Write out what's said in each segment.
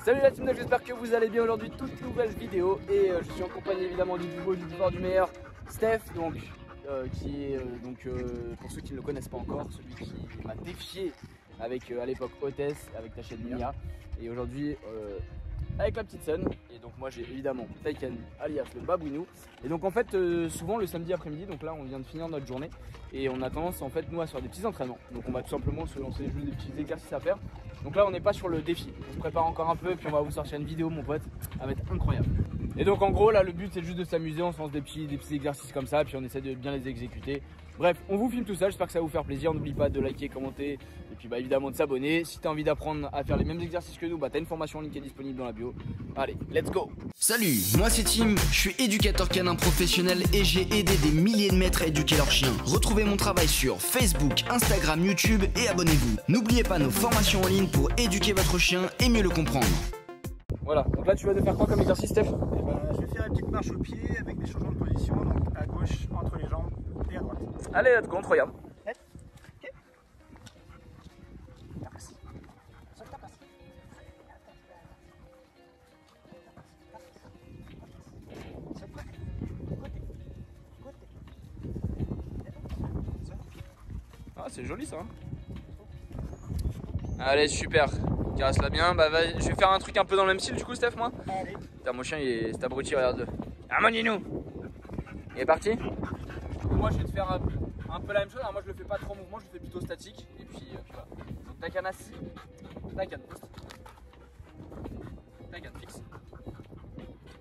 Salut la team, j'espère que vous allez bien. Aujourd'hui, toute nouvelle vidéo et je suis en compagnie évidemment du plus beau, du plus fort, du meilleur, Steph, donc qui est pour ceux qui ne le connaissent pas encore, celui qui m'a défié avec à l'époque Hôtesse, avec ta chaîne Mia, et aujourd'hui avec la petite Sun. Et donc moi j'ai évidemment Taycan alias le babouinou. Et donc en fait souvent le samedi après-midi, donc là on vient de finir notre journée et on a tendance en fait nous à faire des petits entraînements. Donc on va tout simplement se lancer juste des petits exercices à faire. Donc là on n'est pas sur le défi, on se prépare encore un peu et puis on va vous sortir une vidéo mon pote, ça va être incroyable. Et donc en gros là le but c'est juste de s'amuser, on se lance des petits exercices comme ça, puis on essaie de bien les exécuter. Bref, on vous filme tout ça, j'espère que ça va vous faire plaisir. N'oublie pas de liker, commenter et puis évidemment de s'abonner. Si tu as envie d'apprendre à faire les mêmes exercices que nous, tu as une formation en ligne qui est disponible dans la bio. Allez, let's go. Salut, moi c'est Tim, je suis éducateur canin professionnel et j'ai aidé des milliers de maîtres à éduquer leurs chiens. Retrouvez mon travail sur Facebook, Instagram, YouTube et abonnez-vous. N'oubliez pas nos formations en ligne pour éduquer votre chien et mieux le comprendre. Voilà, donc là tu vas de faire quoi comme exercice Steph? Je vais faire une petite marche au pied avec des changements de position, donc à gauche, entre les jambes et à droite. Allez, let's go, on te regarde. Ok. Ah, c'est joli ça. Allez, super. Caresse-la bien. Bah, je vais faire un truc un peu dans le même style du coup, Steph, moi. Allez. Putain, mon chien, c'est abruti, regarde-le. Harmonie-nous. Il est parti. Moi, je vais te faire un peu la même chose. Alors, moi, je le fais pas trop en mouvement, je le fais plutôt statique. Et puis, voilà. Donc, Taycan assis. Taycan poste. Taycan fixe.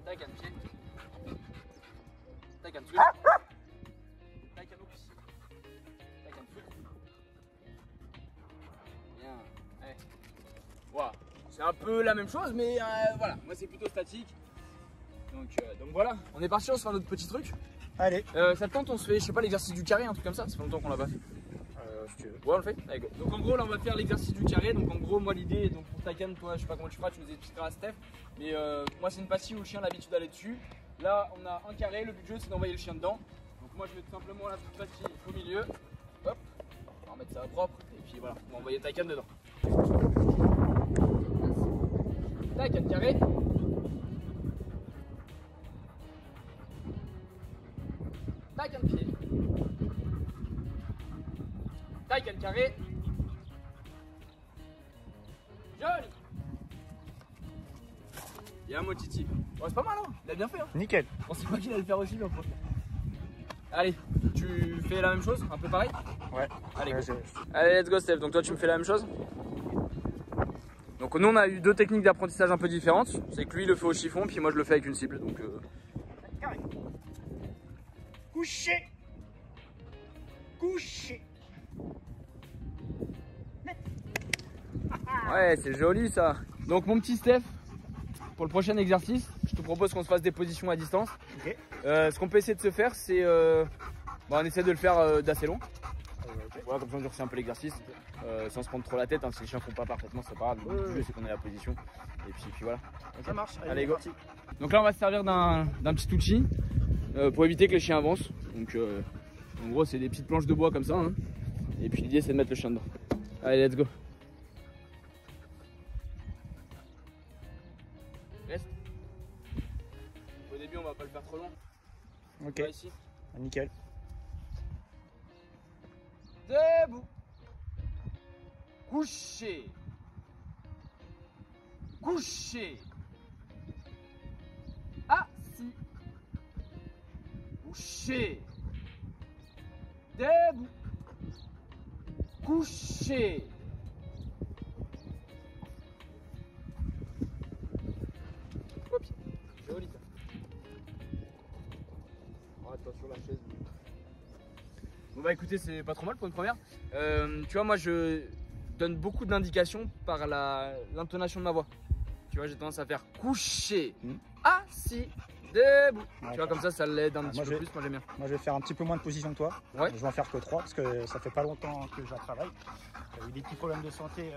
Taycan pied. Taycan switch. Taycan hooks. Taycan foot. Bien. Allez. Voilà. C'est un peu la même chose, mais voilà. Moi, c'est plutôt statique. Donc voilà, on est parti, on se fait un autre petit truc. Allez. Ça te tente, on se fait, je sais pas, l'exercice du carré, un truc comme ça. Ça fait longtemps qu'on l'a pas fait. Si tu veux. Ouais, on le fait. Allez, go. Donc en gros, là, on va faire l'exercice du carré. Donc en gros, moi, l'idée, donc pour Taycan, toi, je sais pas comment tu feras, tu nous expliqueras à Steph. Mais moi, c'est une pastille où le chien a l'habitude d'aller dessus. Là, on a un carré. Le but du jeu, c'est d'envoyer le chien dedans. Donc moi, je vais tout simplement la petite pastille au milieu. Hop, on va remettre ça propre. Et puis voilà, on va envoyer Taycan dedans. Taycan carré. Taycan pied. Taycan carré. Joli. Il y a un mot Titi. Bon, c'est pas mal, hein. Il a bien fait, hein. Nickel. On sait pas qu'il allait le faire aussi, mais on peut le faire. Allez, tu fais la même chose, un peu pareil? Ouais. Allez, Ouais, go. Allez, let's go Steph. Donc toi tu me fais la même chose. Donc nous on a eu deux techniques d'apprentissage un peu différentes. C'est que lui il le fait au chiffon, puis moi je le fais avec une cible. Donc Carré. Couché. Couché. ouais, c'est joli ça. Donc mon petit Steph, pour le prochain exercice, je te propose qu'on se fasse des positions à distance. Ok. Ce qu'on peut essayer de se faire, c'est on essaie de le faire d'assez long. Okay. Voilà, comme ça on durcit un peu l'exercice, sans se prendre trop la tête, hein. Si les chiens font pas parfaitement, c'est pas grave. Le jeu c'est qu'on ait la position. Et puis voilà. Okay. Ça marche. Allez, go. Donc là on va se servir d'un petit outil pour éviter que les chiens avancent. Donc en gros c'est des petites planches de bois comme ça, hein. Et puis l'idée c'est de mettre le chien dedans. Allez, let's go. Reste. Au début on va pas le faire trop long. Ok. Là, ici. Ah, nickel. Debout. Couché. Couché. Assis. Couché. Debout. Couché. Hop. Joli ça. Oh, attention la chaise. Bon bah écoutez, c'est pas trop mal pour une première. Tu vois, moi je donne beaucoup d'indications par l'intonation de ma voix. Tu vois, j'ai tendance à faire coucher, assis, debout. Ouais, tu vois, comme ça l'aide un petit peu moi, plus. Moi j'aime bien. Moi je vais faire un petit peu moins de position que toi. Ouais. Je vais en faire que 3 parce que ça fait pas longtemps que je la travaille. J'ai eu des petits problèmes de santé.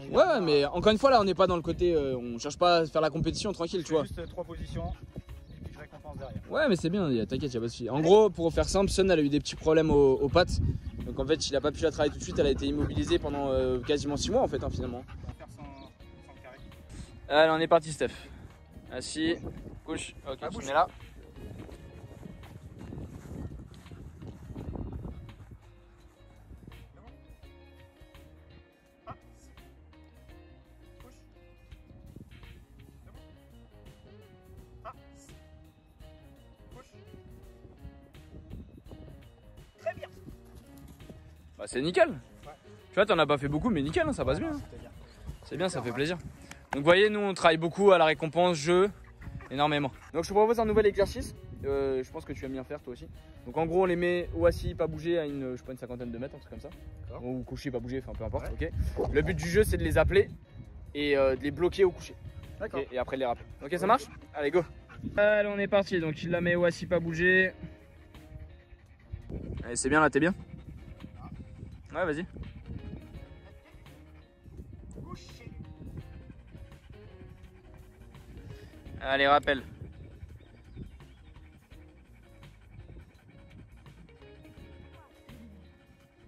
Ouais, mais encore une fois là, on n'est pas dans le côté, on cherche pas à faire la compétition tranquille, tu vois. Juste 3 positions et puis je récompense derrière. Ouais, mais c'est bien, t'inquiète, y a pas de souci. En gros, pour faire simple, Sun elle a eu des petits problèmes aux pattes. Donc en fait, il a pas pu la travailler tout de suite, elle a été immobilisée pendant quasiment 6 mois en fait, hein, finalement. On va faire sans carré. Allez, on est parti, Steph. Assis, couche. Ok, tu mets là. Très bien. Bah, c'est nickel. Ouais. Tu vois, t'en as pas fait beaucoup, mais nickel, hein, ça passe bien. C'était bien. C'est bien, ça fait plaisir. Donc, vous voyez, nous, on travaille beaucoup à la récompense, jeu, énormément. Donc, je te propose un nouvel exercice. Je pense que tu aimes bien faire, toi aussi. Donc, en gros, on les met ou assis, pas bouger, à une, je sais pas, une cinquantaine de mètres, un truc comme ça. Ou couché, pas bouger, enfin, peu importe. Ouais. Ok. Le but du jeu, c'est de les appeler et de les bloquer au coucher. D'accord. Et après, de les rappeler. Ok, ça marche? Allez, go. Allez, on est parti. Donc, il la met ou assis, pas bouger. Allez, c'est bien là, t'es bien? Ouais, vas-y. Allez, rappel.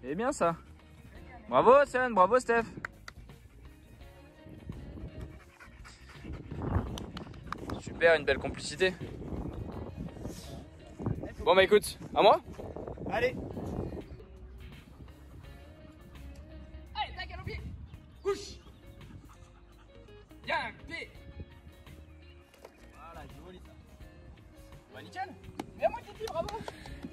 C'est bien ça. Bravo Sen, bravo Steph. Super, une belle complicité. Bon bah écoute, à moi? Allez. Allez, tac, à pied. Couche. Bien, pied. Voilà, joli ça. Bah nickel. Bien moi Titi, bravo.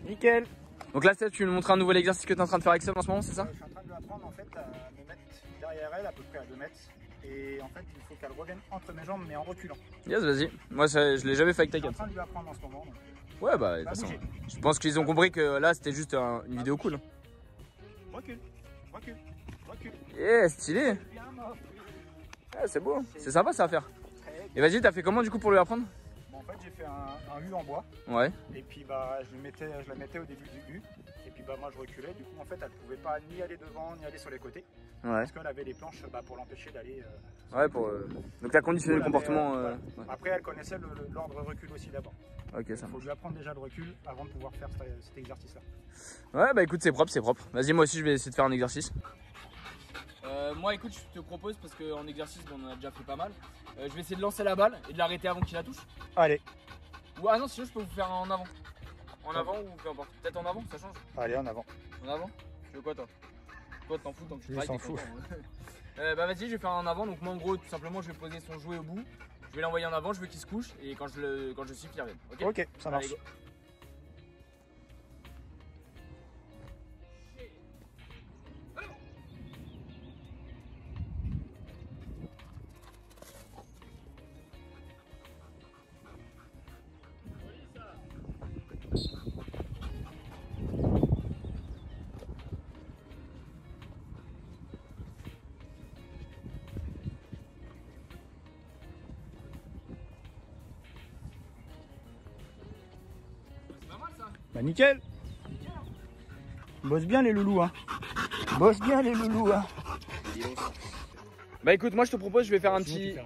Nickel. Donc là Steph, tu nous montres un nouvel exercice que tu es en train de faire avec Steph en ce moment, c'est ça? Je suis en train de lui apprendre en fait à me mettre derrière elle à peu près à 2 mètres. Et en fait il faut qu'elle revienne entre mes jambes mais en reculant. Yes, vas-y. Moi ça, je l'ai jamais fait avec Je suis ta en canne. train de lui apprendre en ce moment. Donc, Ouais bah de toute façon, je pense qu'ils ont compris que là c'était juste une vidéo cool. recule, recule, recule. Yeah, stylé. Bien mort. Ouais, c'est beau, c'est sympa ça à faire. Très bien. Et vas-y, t'as fait comment du coup pour lui apprendre? Bon, en fait j'ai fait un U en bois. Ouais. Et puis bah je la mettais au début du U. Et puis bah moi je reculais. Du coup en fait elle pouvait pas ni aller devant ni aller sur les côtés. Ouais. Parce qu'elle avait les planches pour l'empêcher d'aller. Ouais, pour. Donc t'as conditionné le comportement. voilà. Ouais. Après elle connaissait l'ordre recul aussi d'abord. Ok, ça Il faut marche. lui apprendre déjà le recul avant de pouvoir faire cet exercice là. Ouais, bah écoute, c'est propre, c'est propre. Vas-y, moi aussi je vais essayer de faire un exercice. Moi écoute, je te propose parce qu'en exercice on en a déjà fait pas mal. Je vais essayer de lancer la balle et de l'arrêter avant qu'il la touche. Allez. Ou ah non, sinon je peux vous faire en avant. En avant ou peu importe. Peut-être en avant, ça change. Allez en avant. En avant? Tu veux quoi toi? Toi t'en fous tant que tu Je travailles. s'en t'es fous. content. Bah vas-y, je vais faire en avant. Donc moi en gros tout simplement je vais poser son jouet au bout. Je vais l'envoyer en avant, je veux qu'il se couche et quand je siffle il revient. Ok, Ok, ça marche. Allez, go. C'est pas mal ça. Bah nickel. Bosse bien les loulous hein. Bosse bien les loulous hein. Bah écoute, moi je te propose, je vais faire un petit.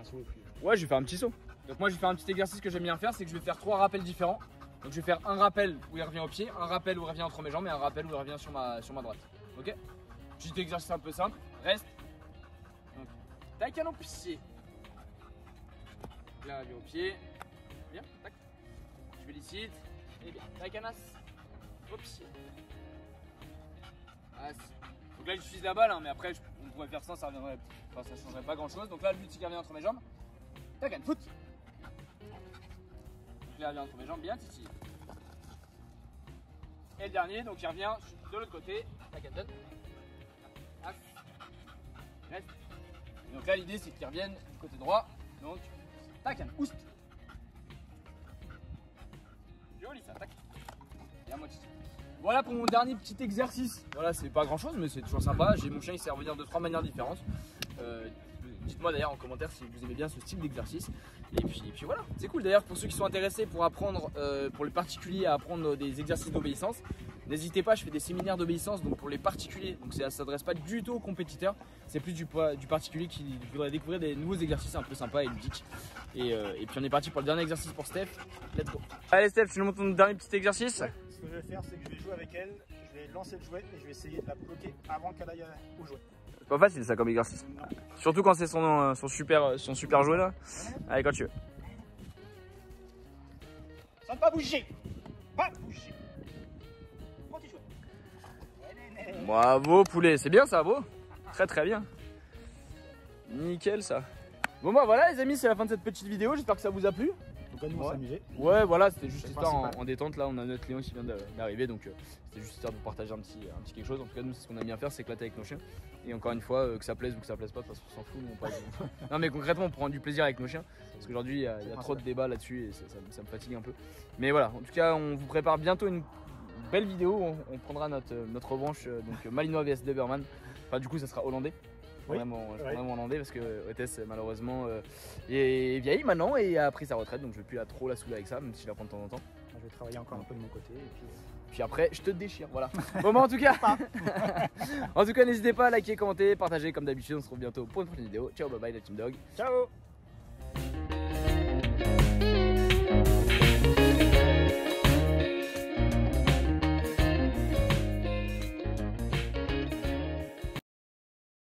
Ouais, je vais faire un petit saut. Donc moi je vais faire un petit exercice que j'aime bien faire, c'est que je vais faire 3 rappels différents. Donc je vais faire un rappel où il revient au pied, un rappel où il revient entre mes jambes et un rappel où il revient sur ma droite. Ok? Petit exercice un peu simple. Reste. Donc, tac, canon pied. Là, revient au pied. Bien, tac. Je félicite. Et bien, tac, canas. Au pied. As. Donc là j'utilise la balle, hein, mais après on pourrait faire ça, ça reviendrait. Enfin, ça changerait pas grand chose. Donc là le but c'est qu'il revient entre mes jambes. Tac, foot. Donc là il revient entre mes jambes, bien titi. Et le dernier, donc il revient de l'autre côté. Tac, tête. As. Reste. Et donc là l'idée c'est qu'il revienne du côté droit. Donc tac, oust. Joli ça, tac. Et à moi titi. Voilà pour mon dernier petit exercice. Voilà, c'est pas grand chose, mais c'est toujours sympa. J'ai mon chien, il sait revenir de 3 manières différentes. Dites-moi d'ailleurs en commentaire si vous aimez bien ce style d'exercice. Et puis voilà, c'est cool. D'ailleurs, pour ceux qui sont intéressés pour apprendre, pour les particuliers à apprendre des exercices d'obéissance, n'hésitez pas, je fais des séminaires d'obéissance donc pour les particuliers. Donc ça ne s'adresse pas du tout aux compétiteurs, c'est plus du particulier qui voudrait découvrir des nouveaux exercices un peu sympas et ludiques. Et puis on est parti pour le dernier exercice pour Steph. Let's go. Allez Steph, tu nous montres ton dernier petit exercice. Ouais. Ce que je vais faire, c'est que je vais jouer avec elle, je vais lancer le jouet et je vais essayer de la bloquer avant qu'elle aille au jouet. pas facile ça comme exercice. Surtout quand c'est son super jouet là. Allez, quand tu veux. Ça ne pas bouger. Pas bouger. Prends tes jouets. Bravo poulet, c'est bien ça, beau. Très très bien. Nickel ça. Bon bah voilà les amis, c'est la fin de cette petite vidéo, j'espère que ça vous a plu. Donc à nous on s'amuser. Ouais voilà, c'était juste C'est histoire principal. en détente, là on a notre Léon qui vient d'arriver, donc c'était juste histoire de vous partager un petit quelque chose. En tout cas nous c'est ce qu'on aime bien faire, c'est éclater avec nos chiens. Et encore une fois, que ça plaise ou que ça plaise pas, de toute façon on s'en fout, nous, on passe. Non mais concrètement on prend du plaisir avec nos chiens, parce qu'aujourd'hui il y a trop de débats là-dessus et ça me fatigue un peu. Mais voilà, en tout cas on vous prépare bientôt une belle vidéo, on prendra notre revanche, donc Malinois vs Doberman. Enfin du coup ça sera hollandais. Oui. Vraiment hollandais parce que Otis malheureusement est vieille maintenant et a pris sa retraite, donc je vais plus trop la saouler avec ça, même si je la prends de temps en temps. Je vais travailler encore un peu de mon côté. Et puis après je te déchire, voilà. Bon bah en tout cas n'hésitez pas à liker, commenter, partager comme d'habitude. On se retrouve bientôt pour une prochaine vidéo. Ciao, bye bye la team dog. ciao.